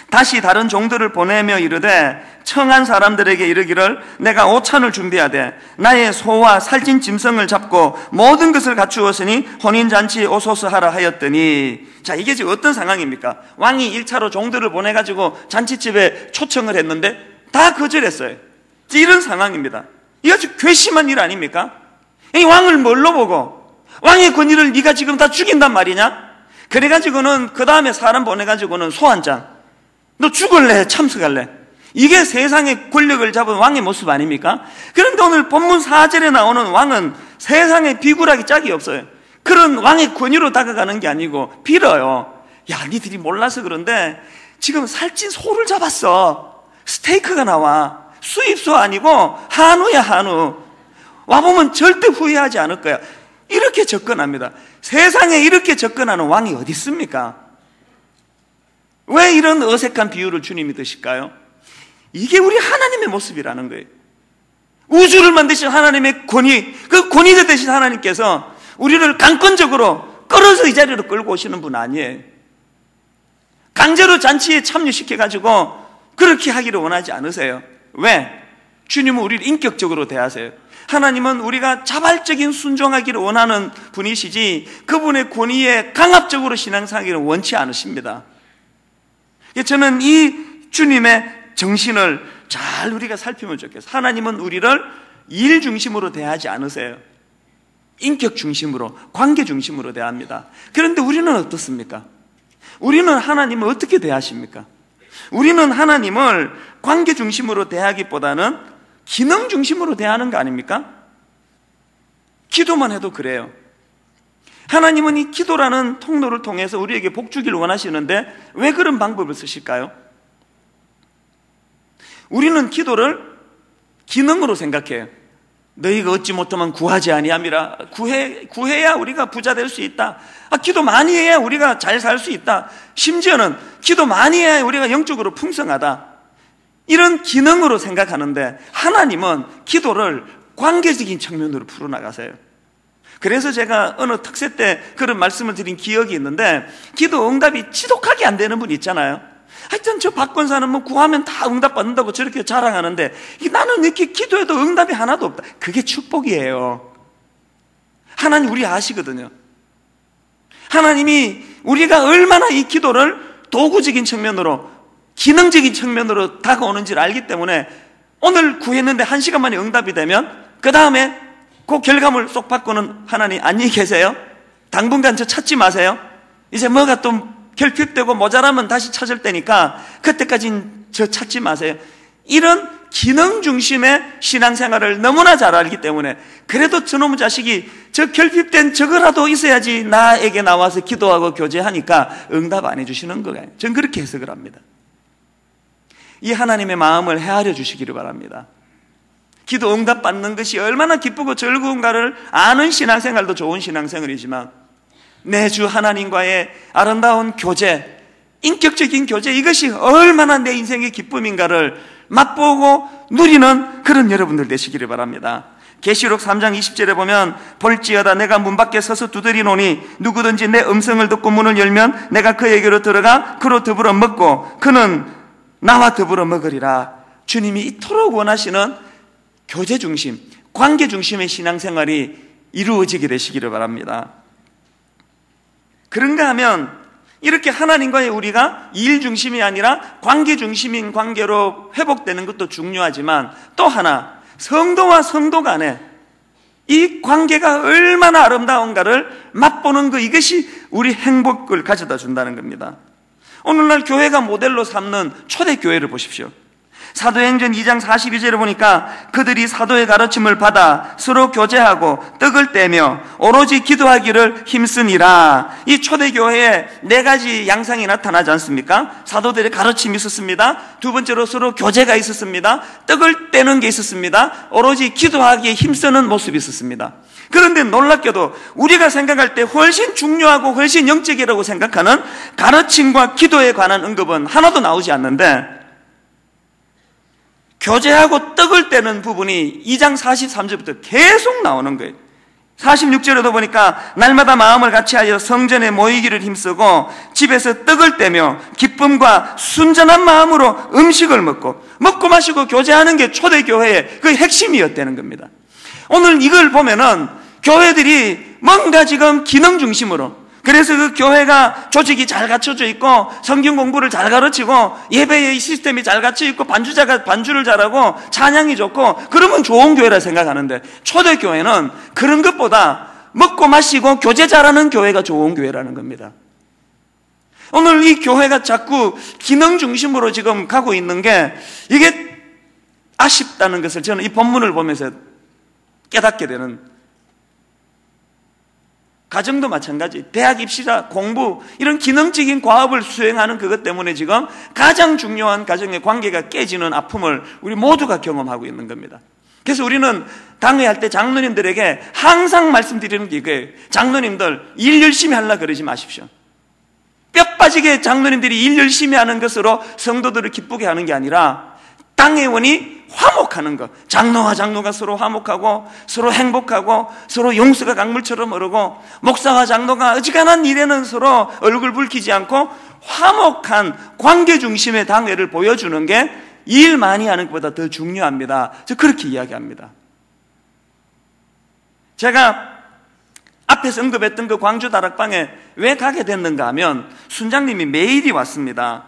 다시 다른 종들을 보내며 이르되 청한 사람들에게 이르기를 내가 오찬을 준비하되 나의 소와 살찐 짐승을 잡고 모든 것을 갖추었으니 혼인잔치에 오소서 하라 하였더니, 자, 이게 지금 어떤 상황입니까? 왕이 1차로 종들을 보내가지고 잔치집에 초청을 했는데 다 거절했어요. 이런 상황입니다. 이거 아주 괘씸한 일 아닙니까? 이 왕을 뭘로 보고 왕의 권위를 네가 지금 다 죽인단 말이냐? 그래가지고는 그 다음에 사람 보내가지고는 소 한 장, 너 죽을래? 참석할래? 이게 세상의 권력을 잡은 왕의 모습 아닙니까? 그런데 오늘 본문 4절에 나오는 왕은 세상에 비굴하기 짝이 없어요. 그런 왕의 권위로 다가가는 게 아니고 빌어요. 야, 니들이 몰라서 그런데 지금 살찐 소를 잡았어. 스테이크가 나와. 수입소 아니고 한우야, 한우. 와보면 절대 후회하지 않을 거야. 이렇게 접근합니다. 세상에 이렇게 접근하는 왕이 어디 있습니까? 왜 이런 어색한 비유를 주님이 드실까요? 이게 우리 하나님의 모습이라는 거예요. 우주를 만드신 하나님의 권위, 그 권위자 되신 하나님께서 우리를 강권적으로 끌어서 이 자리로 끌고 오시는 분 아니에요. 강제로 잔치에 참여시켜가지고 그렇게 하기를 원하지 않으세요. 왜? 주님은 우리를 인격적으로 대하세요. 하나님은 우리가 자발적인 순종하기를 원하는 분이시지 그분의 권위에 강압적으로 신앙생활을 원치 않으십니다. 저는 이 주님의 정신을 잘 우리가 살피면 좋겠어요. 하나님은 우리를 일 중심으로 대하지 않으세요. 인격 중심으로, 관계 중심으로 대합니다. 그런데 우리는 어떻습니까? 우리는 하나님을 어떻게 대하십니까? 우리는 하나님을 관계 중심으로 대하기보다는 기능 중심으로 대하는 거 아닙니까? 기도만 해도 그래요. 하나님은 이 기도라는 통로를 통해서 우리에게 복 주기를 원하시는데 왜 그런 방법을 쓰실까요? 우리는 기도를 기능으로 생각해요. 너희가 얻지 못하면 구하지 아니함이라. 구해야 우리가 부자 될 수 있다. 기도 많이 해야 우리가 잘 살 수 있다. 심지어는 기도 많이 해야 우리가 영적으로 풍성하다. 이런 기능으로 생각하는데 하나님은 기도를 관계적인 측면으로 풀어나가세요. 그래서 제가 어느 특세 때 그런 말씀을 드린 기억이 있는데, 기도 응답이 지독하게 안 되는 분 있잖아요. 하여튼 저 박권사는 뭐 구하면 다 응답받는다고 저렇게 자랑하는데 나는 이렇게 기도해도 응답이 하나도 없다. 그게 축복이에요. 하나님 우리 아시거든요. 하나님이 우리가 얼마나 이 기도를 도구적인 측면으로, 기능적인 측면으로 다가오는지를 알기 때문에 오늘 구했는데 1시간 만에 응답이 되면 그 다음에 그 결과물 쏙 받고는 하나님 안녕히 계세요. 당분간 저 찾지 마세요. 이제 뭐가 또 결핍되고 모자라면 다시 찾을 때니까 그때까지는 저 찾지 마세요. 이런 기능 중심의 신앙생활을 너무나 잘 알기 때문에 그래도 저놈의 자식이 저 결핍된 저거라도 있어야지 나에게 나와서 기도하고 교제하니까 응답 안 해주시는 거예요. 전 그렇게 해석을 합니다. 이 하나님의 마음을 헤아려 주시기를 바랍니다. 기도 응답 받는 것이 얼마나 기쁘고 즐거운가를 아는 신앙생활도 좋은 신앙생활이지만 내 주 하나님과의 아름다운 교제, 인격적인 교제, 이것이 얼마나 내 인생의 기쁨인가를 맛보고 누리는 그런 여러분들 되시기를 바랍니다. 계시록 3장 20절에 보면 볼지어다 내가 문 밖에 서서 두드리노니 누구든지 내 음성을 듣고 문을 열면 내가 그에게로 들어가 그로 더불어 먹고 그는 나와 더불어 먹으리라. 주님이 이토록 원하시는 교제 중심, 관계 중심의 신앙생활이 이루어지게 되시기를 바랍니다. 그런가 하면 이렇게 하나님과의 우리가 일 중심이 아니라 관계 중심인 관계로 회복되는 것도 중요하지만 또 하나, 성도와 성도 간에 이 관계가 얼마나 아름다운가를 맛보는 것, 이것이 우리 행복을 가져다 준다는 겁니다. 오늘날 교회가 모델로 삼는 초대교회를 보십시오. 사도행전 2장 42절에 보니까 그들이 사도의 가르침을 받아 서로 교제하고 떡을 떼며 오로지 기도하기를 힘쓰니라. 이 초대교회에 네 가지 양상이 나타나지 않습니까? 사도들의 가르침이 있었습니다. 두 번째로 서로 교제가 있었습니다. 떡을 떼는 게 있었습니다. 오로지 기도하기에 힘쓰는 모습이 있었습니다. 그런데 놀랍게도 우리가 생각할 때 훨씬 중요하고 훨씬 영적이라고 생각하는 가르침과 기도에 관한 언급은 하나도 나오지 않는데, 교제하고 떡을 떼는 부분이 2장 43절부터 계속 나오는 거예요. 46절에도 보니까 날마다 마음을 같이하여 성전에 모이기를 힘쓰고 집에서 떡을 떼며 기쁨과 순전한 마음으로 음식을 먹고 마시고 교제하는 게 초대교회의 그 핵심이었다는 겁니다. 오늘 이걸 보면은 교회들이 뭔가 지금 기능 중심으로, 그래서 그 교회가 조직이 잘 갖춰져 있고 성경 공부를 잘 가르치고 예배의 시스템이 잘 갖춰 있고 반주자가 반주를 잘하고 찬양이 좋고 그러면 좋은 교회라 생각하는데, 초대교회는 그런 것보다 먹고 마시고 교제 잘하는 교회가 좋은 교회라는 겁니다. 오늘 이 교회가 자꾸 기능 중심으로 지금 가고 있는 게 이게 아쉽다는 것을 저는 이 본문을 보면서 깨닫게 되는, 가정도 마찬가지, 대학 입시자, 공부, 이런 기능적인 과업을 수행하는 그것 때문에 지금 가장 중요한 가정의 관계가 깨지는 아픔을 우리 모두가 경험하고 있는 겁니다. 그래서 우리는 당회할 때 장로님들에게 항상 말씀드리는 게 이거예요. 장로님들 일 열심히 하려고 그러지 마십시오. 뼈 빠지게 장로님들이 일 열심히 하는 것으로 성도들을 기쁘게 하는 게 아니라 당회원이 화목하는 것, 장로와 장로가 서로 화목하고 서로 행복하고 서로 용서가 강물처럼 흐르고 목사와 장로가 어지간한 일에는 서로 얼굴 붉히지 않고 화목한 관계 중심의 당회를 보여주는 게 일 많이 하는 것보다 더 중요합니다. 저 그렇게 이야기합니다. 제가 앞에서 언급했던 그 광주 다락방에 왜 가게 됐는가 하면 순장님이 메일이 왔습니다.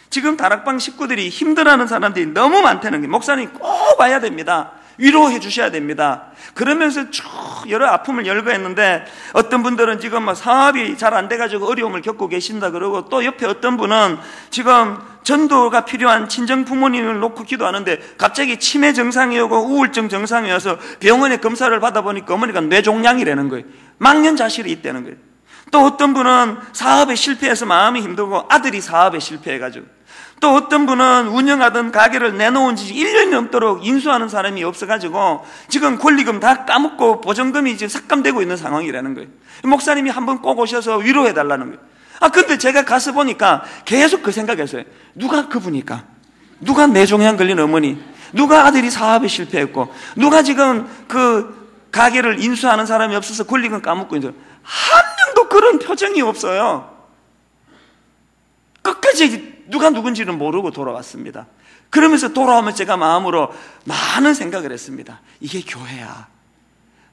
지금 다락방 식구들이 힘들어하는 사람들이 너무 많다는 게, 목사님 꼭 와야 됩니다. 위로해 주셔야 됩니다. 그러면서 쭉 여러 아픔을 열거했는데, 어떤 분들은 지금 사업이 잘 안 돼가지고 어려움을 겪고 계신다 그러고, 또 옆에 어떤 분은 지금 전도가 필요한 친정 부모님을 놓고 기도하는데 갑자기 치매 증상이 오고 우울증 증상이 와서 병원에 검사를 받아보니까 어머니가 뇌종양이라는 거예요. 망년자실이 있다는 거예요. 또 어떤 분은 사업에 실패해서 마음이 힘들고 아들이 사업에 실패해가지고, 또 어떤 분은 운영하던 가게를 내놓은 지 1년이 넘도록 인수하는 사람이 없어가지고 지금 권리금 다 까먹고 보전금이 지금 삭감되고 있는 상황이라는 거예요. 목사님이 한번 꼭 오셔서 위로해달라는 거예요. 근데 제가 가서 보니까 계속 그 생각했어요. 누가 그분이까? 누가 뇌종양 걸린 어머니? 누가 아들이 사업에 실패했고? 누가 지금 그 가게를 인수하는 사람이 없어서 권리금 까먹고 있는 사람? 한 명도 그런 표정이 없어요. 끝까지 누가 누군지는 모르고 돌아왔습니다. 그러면서 돌아오면 제가 마음으로 많은 생각을 했습니다. 이게 교회야.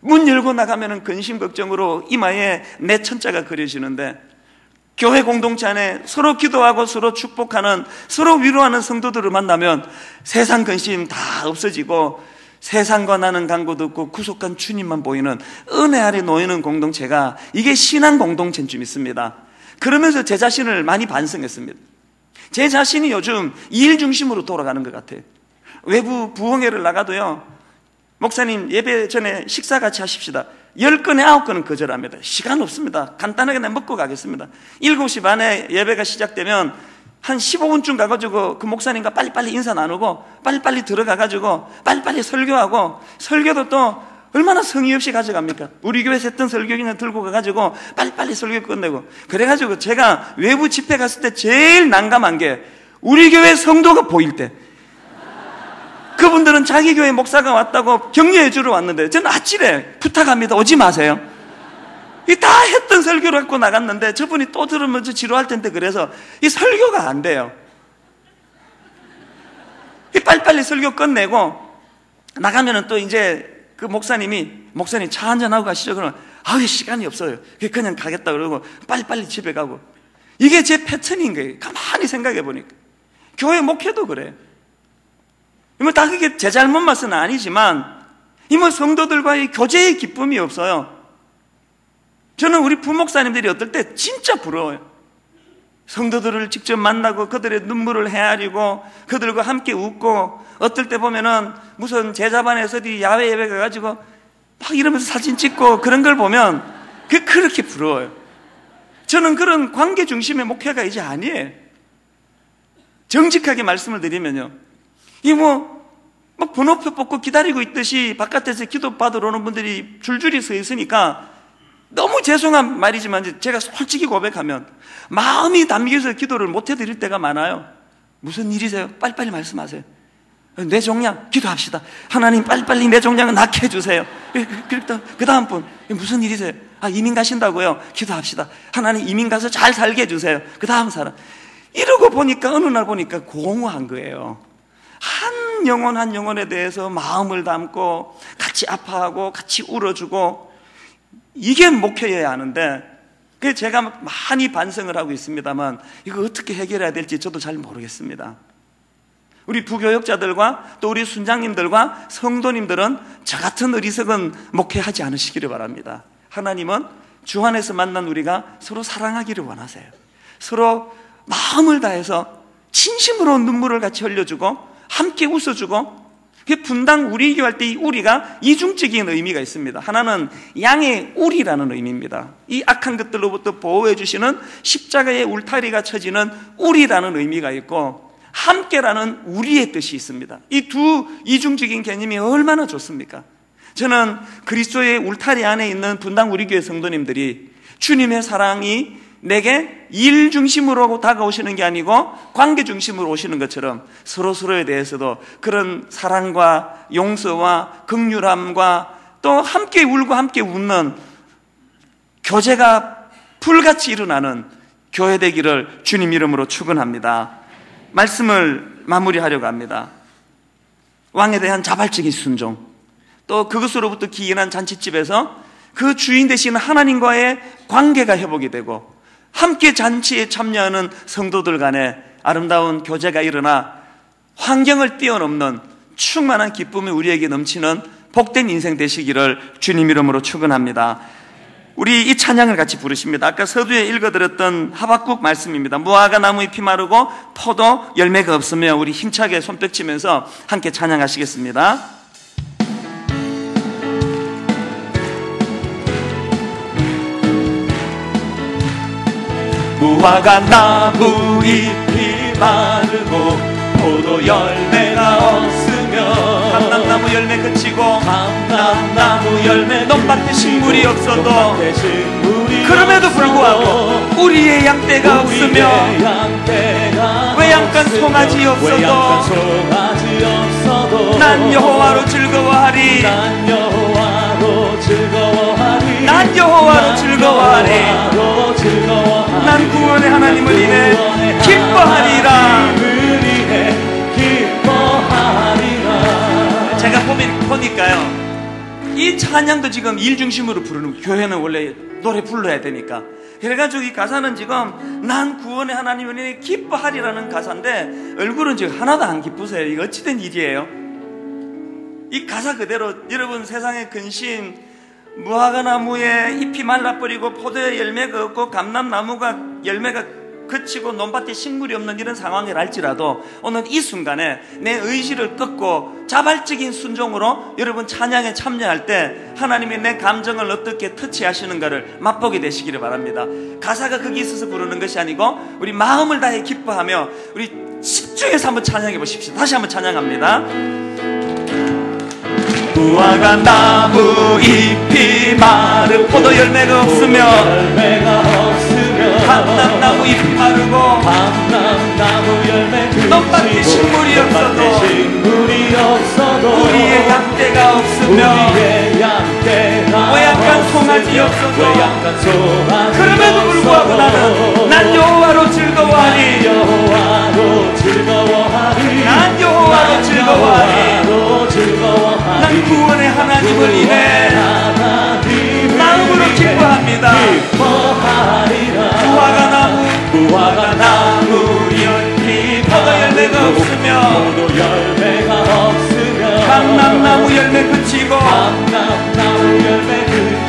문 열고 나가면 근심 걱정으로 이마에 내 천자가 그려지는데, 교회 공동체 안에 서로 기도하고 서로 축복하는, 서로 위로하는 성도들을 만나면 세상 근심 다 없어지고 세상과 나는 간고도 없고 구속한 주님만 보이는 은혜 아래 놓이는 공동체가, 이게 신앙 공동체인 줄 믿습니다. 그러면서 제 자신을 많이 반성했습니다. 제 자신이 요즘 일 중심으로 돌아가는 것 같아요. 외부 부흥회를 나가도요, 목사님 예배 전에 식사 같이 하십시다. 10건에 9건은 거절합니다. 시간 없습니다. 간단하게 그냥 먹고 가겠습니다. 7시 반에 예배가 시작되면 한 15분쯤 가가지고 그 목사님과 빨리빨리 인사 나누고 빨리빨리 들어가가지고 빨리빨리 설교하고, 설교도 또 얼마나 성의 없이 가져갑니까? 우리 교회에서 했던 설교 그냥 들고 가가지고 빨리빨리 설교 끝내고. 그래가지고 제가 외부 집회 갔을 때 제일 난감한 게 우리 교회 성도가 보일 때, 그분들은 자기 교회 목사가 왔다고 격려해 주러 왔는데 저는 아찔해. 부탁합니다. 오지 마세요. 이 다 했던 설교를 갖고 나갔는데 저분이 또 들으면 저 지루할 텐데, 그래서 이 설교가 안 돼요. 이 빨리빨리 설교 끝내고 나가면은 또 이제 그 목사님이 목사님 차 한잔하고 가시죠. 그러면 아유 시간이 없어요. 그냥 가겠다 그러고 빨리빨리 집에 가고. 이게 제 패턴인 거예요. 가만히 생각해 보니까 교회 목회도 그래요. 뭐 다 그게 제 잘못만은 아니지만 이 뭐 성도들과의 교제의 기쁨이 없어요. 저는 우리 부목사님들이 어떨 때 진짜 부러워요. 성도들을 직접 만나고 그들의 눈물을 헤아리고 그들과 함께 웃고, 어떨 때 보면은 무슨 제자반에서 어디 야외 예배 가가지고 막 이러면서 사진 찍고 그런 걸 보면 그렇게 부러워요. 저는 그런 관계 중심의 목회가 이제 아니에요. 정직하게 말씀을 드리면요, 막 번호표 뽑고 기다리고 있듯이 바깥에서 기도 받으러 오는 분들이 줄줄이 서 있으니까 너무 죄송한 말이지만 제가 솔직히 고백하면 마음이 담겨서 기도를 못 해드릴 때가 많아요. 무슨 일이세요? 빨리빨리 말씀하세요. 내 종양 기도합시다. 하나님 빨리빨리 내 종양을 낫게 해주세요. 그 다음 분 무슨 일이세요? 이민 가신다고요? 기도합시다. 하나님 이민 가서 잘 살게 해주세요. 그 다음 사람. 이러고 보니까 어느 날 보니까 공허한 거예요. 한 영혼 한 영혼에 대해서 마음을 담고 같이 아파하고 같이 울어주고, 이게 목회여야 하는데, 그래서 제가 많이 반성을 하고 있습니다만 이거 어떻게 해결해야 될지 저도 잘 모르겠습니다. 우리 부교역자들과 또 우리 순장님들과 성도님들은 저 같은 어리석은 목회하지 않으시기를 바랍니다. 하나님은 주 안에서 만난 우리가 서로 사랑하기를 원하세요. 서로 마음을 다해서 진심으로 눈물을 같이 흘려주고 함께 웃어주고, 분당 우리 교할 때 이 우리가 이중적인 의미가 있습니다. 하나는 양의 우리라는 의미입니다. 이 악한 것들로부터 보호해 주시는 십자가의 울타리가 쳐지는 우리라는 의미가 있고, 함께라는 우리의 뜻이 있습니다. 이 두 이중적인 개념이 얼마나 좋습니까? 저는 그리스도의 울타리 안에 있는 분당 우리 교회 성도님들이 주님의 사랑이 내게 일 중심으로 다가오시는 게 아니고 관계 중심으로 오시는 것처럼 서로서로에 대해서도 그런 사랑과 용서와 긍휼함과 또 함께 울고 함께 웃는 교제가 불같이 일어나는 교회 되기를 주님 이름으로 축원합니다. 말씀을 마무리하려고 합니다. 왕에 대한 자발적인 순종, 또 그것으로부터 기인한 잔치집에서 그 주인 되시는 하나님과의 관계가 회복이 되고 함께 잔치에 참여하는 성도들 간에 아름다운 교제가 일어나 환경을 뛰어넘는 충만한 기쁨이 우리에게 넘치는 복된 인생 되시기를 주님 이름으로 축원합니다. 우리 이 찬양을 같이 부르십니다. 아까 서두에 읽어드렸던 하박국 말씀입니다. 무화과 나무 잎이 마르고 포도 열매가 없으며, 우리 힘차게 손뼉치면서 함께 찬양하시겠습니다. 무화과 나무 잎이 마르고 포도 열매가 없으며, 감람나무 열매 그치고 감람나무 열매 논밭에 식물이 없어도 그럼에도 불구하고 우리의 양떼가 없으며 외양간 송아지 없어도 난 여호와로 즐거워하리. 난 여호와로 즐거워하리. 난 구원의 하나님을 인해 기뻐하리라. 제가 보니까요, 이 찬양도 지금 일 중심으로 부르는, 교회는 원래 노래 불러야 되니까, 그래가지고 이 가사는 지금 난 구원의 하나님을 인해 기뻐하리라는 가사인데 얼굴은 지금 하나도 안 기쁘세요. 이거 어찌된 일이에요? 이 가사 그대로 여러분 세상의 근심, 무화과 나무에 잎이 말라버리고 포도에 열매가 없고 감람나무가 열매가 그치고 논밭에 식물이 없는 이런 상황을 알지라도 오늘 이 순간에 내 의지를 꺾고 자발적인 순종으로 여러분 찬양에 참여할 때 하나님이 내 감정을 어떻게 터치하시는가를 맛보게 되시기를 바랍니다. 가사가 거기 있어서 부르는 것이 아니고 우리 마음을 다해 기뻐하며 우리 집중해서 한번 찬양해 보십시오. 다시 한번 찬양합니다. 무화과 나무 잎이 마르고 포도 열매가 없으며 감람나무 잎이 마르고 논밭에 식물이 없어도 우리의 양떼가 없으며 외양간 송아지 없어도 그럼에도 불구하고 난 여호와로 즐거워하리. 난 여호와로 즐거워하리. 난 구원의 하나님을 인해 기뻐합니다. 무화과 나무 열기 포도 열매가 없으며 감람나무 열매 그치고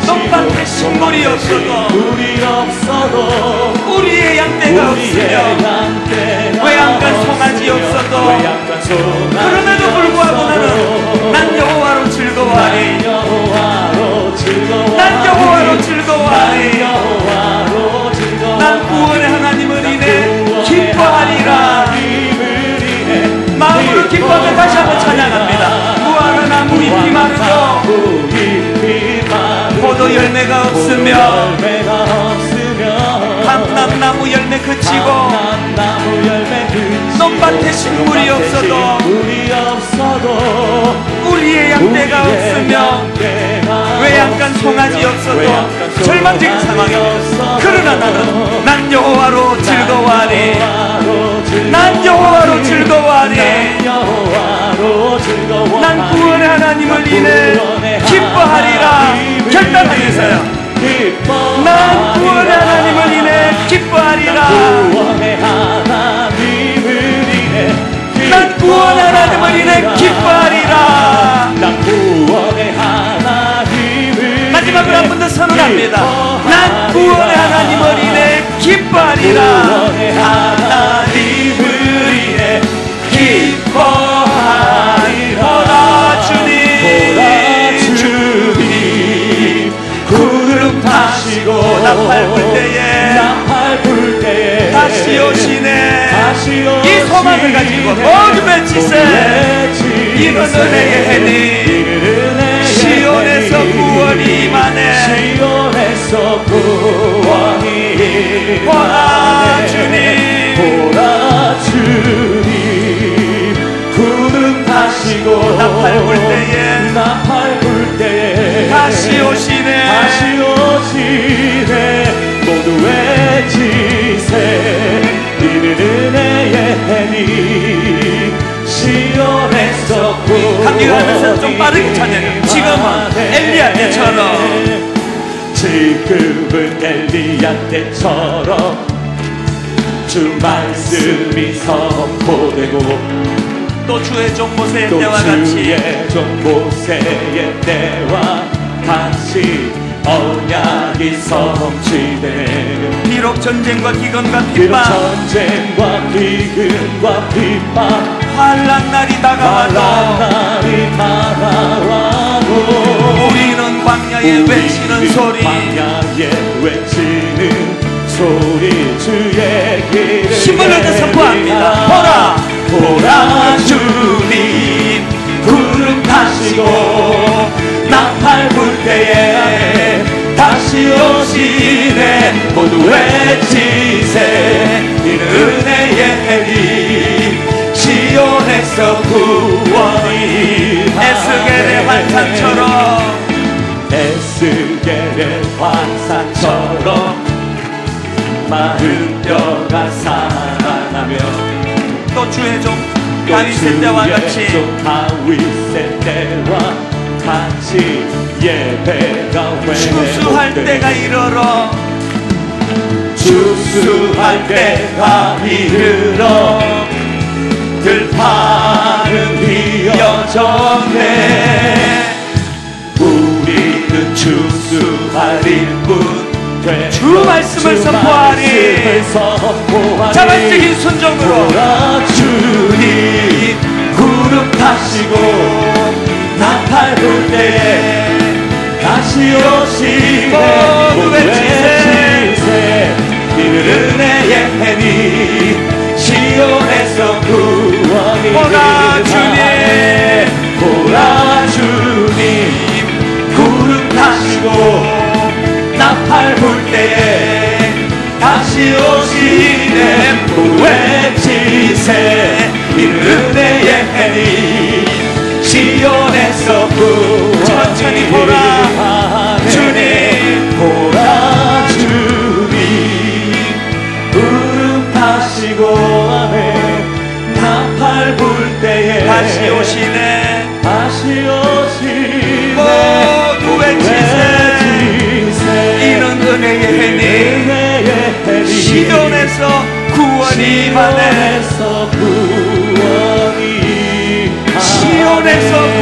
돛밭에 식물이 없어도 우리의 양떼가 없으며 외양간 송아지 없어도 그럼에도 불구하고 난 여호와로 즐거워하리. 난 여호와로 즐거워하리. 난 구원의 하나님을 인해 기뻐하리라. 마음으로 기뻐하며 다시 한번 찬양합니다. 무화과 나무 잎이 마르고 포도 열매가 없으며 감람나무 열매 그치고 돛밭에 식물이 없어도 우리의 양떼가 없으며 외양간 송아지 없어도 절망적인 상황입니다. 그러나 난 여호와로 즐거워하리. 난 여호와로 즐거워하리. 난 구원의 하나님을 인해 기뻐하리라. 결단하겠어요. 난 구원의 하나님을 인해 기뻐하리라. 난 구원의 하나님을 인해 기뻐하리라. 마지막으로 한 번 더 선언합니다. 난 구원의 하나님을 인해 기뻐하리라. 하나님을 인해 기뻐하리라. 보라 주님 구름 타시고 나팔 불 때에 다시 오시네. 이 소망을 가지고 모두 외치세. 이런 은혜의 해니 시온에서 구원이 임하네. 보라 주님 구름 타시고 나팔 불 때에 다시 오시네. 모두 외치세. 이는 은혜의 해니 시온에서 감기가면서 좀 빠르게 찬양해. 지금은 엘리야 때처럼 지금은 엘리야 때처럼 주 말씀이 선포되고 또 주의 종 모세의 때와 같이 언약이 성취되네. 비록 전쟁과 기근과 핍박 환난 날이 다가와도 우리는 광야에 외치는 소리 주의 길을 힘을 얻어 선포합니다. 보라 주님 구름 타시고 나팔 불 때에 다시 오시네. 모두 외치세. 이는 은혜의 해니 시온에서 구원이 에스겔의 환상처럼 마른 뼈가 살아나며 또 주의 종 다윗의 같이 예배가 추수할 때가 이르러 들판은 비어졌네. 우리는 추수할 일뿐 주 말씀을 선포하리. 자발적인 순종으로 주님 구름 타시고 나팔 불 때에 다시 오시네. 모두 외치세. 이는 은혜의 해니 시온에서 구원이 보라 주님 구름 타시고 나팔 불 때에 다시 오시네. 모두 외치세. 이는 은혜의 해니 시온에서 구원이 천천히 보라 주님 구름 타시고 나팔 불 때에 다시 오시네. 모두 외치세. 이는 은혜의 은혜의 해니 시온에서 구원이 임하네 시온에서